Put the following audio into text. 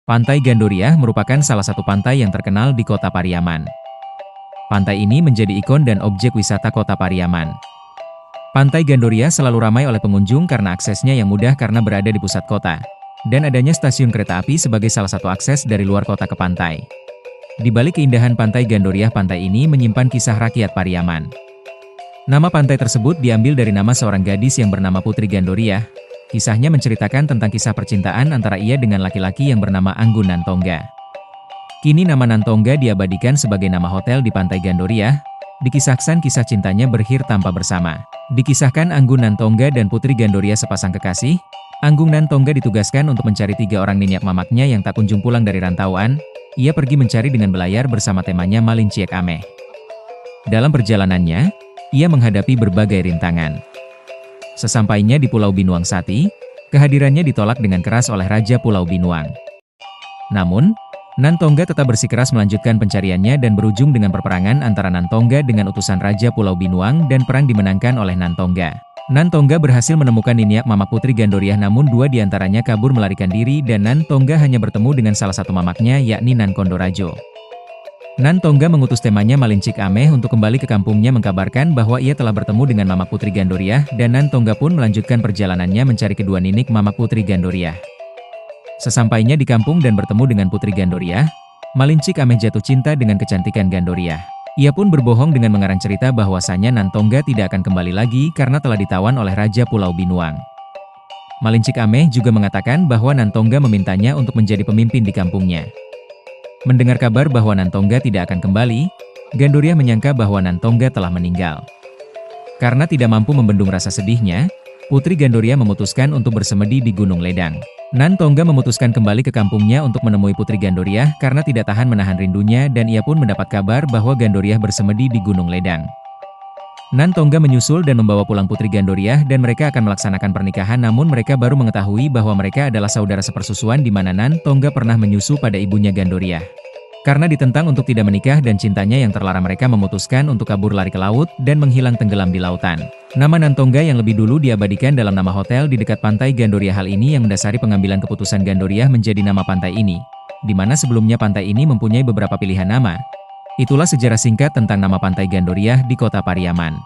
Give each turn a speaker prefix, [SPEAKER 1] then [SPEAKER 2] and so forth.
[SPEAKER 1] Pantai Gandoria merupakan salah satu pantai yang terkenal di kota Pariaman. Pantai ini menjadi ikon dan objek wisata kota Pariaman. Pantai Gandoria selalu ramai oleh pengunjung karena aksesnya yang mudah karena berada di pusat kota, dan adanya stasiun kereta api sebagai salah satu akses dari luar kota ke pantai. Di balik keindahan Pantai Gandoria, pantai ini menyimpan kisah rakyat Pariaman. Nama pantai tersebut diambil dari nama seorang gadis yang bernama Putri Gandoria. Kisahnya menceritakan tentang kisah percintaan antara ia dengan laki-laki yang bernama Anggun Nantongga. Kini nama Nantongga diabadikan sebagai nama hotel di Pantai Gandoria. Dikisahkan kisah cintanya berakhir tanpa bersama. Dikisahkan Anggun Nantongga dan Putri Gandoria sepasang kekasih. Anggun Nantongga ditugaskan untuk mencari 3 orang ninyak mamaknya yang tak kunjung pulang dari rantauan. Ia pergi mencari dengan belayar bersama temannya Malinciek Ameh. Dalam perjalanannya, ia menghadapi berbagai rintangan. Sesampainya di Pulau Binuang Sati, kehadirannya ditolak dengan keras oleh Raja Pulau Binuang. Namun, Nantongga tetap bersikeras melanjutkan pencariannya dan berujung dengan perperangan antara Nantongga dengan utusan Raja Pulau Binuang dan perang dimenangkan oleh Nantongga. Nantongga berhasil menemukan ninyak mamak Putri Gandoria, namun 2 diantaranya kabur melarikan diri dan Nantongga hanya bertemu dengan salah satu mamaknya yakni Nan Kondorajo. Nantongga mengutus temannya Malinciek Ameh untuk kembali ke kampungnya mengkabarkan bahwa ia telah bertemu dengan mamak Putri Gandoria dan Nantongga pun melanjutkan perjalanannya mencari kedua ninik mamak Putri Gandoria. Sesampainya di kampung dan bertemu dengan Putri Gandoria, Malinciek Ameh jatuh cinta dengan kecantikan Gandoria. Ia pun berbohong dengan mengarang cerita bahwasanya Nantongga tidak akan kembali lagi karena telah ditawan oleh Raja Pulau Binuang. Malinciek Ameh juga mengatakan bahwa Nantongga memintanya untuk menjadi pemimpin di kampungnya. Mendengar kabar bahwa Nantongga tidak akan kembali, Gandoria menyangka bahwa Nantongga telah meninggal. Karena tidak mampu membendung rasa sedihnya, Putri Gandoria memutuskan untuk bersemedi di Gunung Ledang. Nantongga memutuskan kembali ke kampungnya untuk menemui Putri Gandoria karena tidak tahan menahan rindunya dan ia pun mendapat kabar bahwa Gandoria bersemedi di Gunung Ledang. Nantongga menyusul dan membawa pulang Putri Gandoria dan mereka akan melaksanakan pernikahan, namun mereka baru mengetahui bahwa mereka adalah saudara sepersusuan di mana Nantongga pernah menyusu pada ibunya Gandoria. Karena ditentang untuk tidak menikah dan cintanya yang terlarang, mereka memutuskan untuk kabur lari ke laut dan menghilang tenggelam di lautan. Nama Nantongga yang lebih dulu diabadikan dalam nama hotel di dekat Pantai Gandoria. Hal ini yang mendasari pengambilan keputusan Gandoria menjadi nama pantai ini, di mana sebelumnya pantai ini mempunyai beberapa pilihan nama. Itulah sejarah singkat tentang nama Pantai Gandoria di kota Pariaman.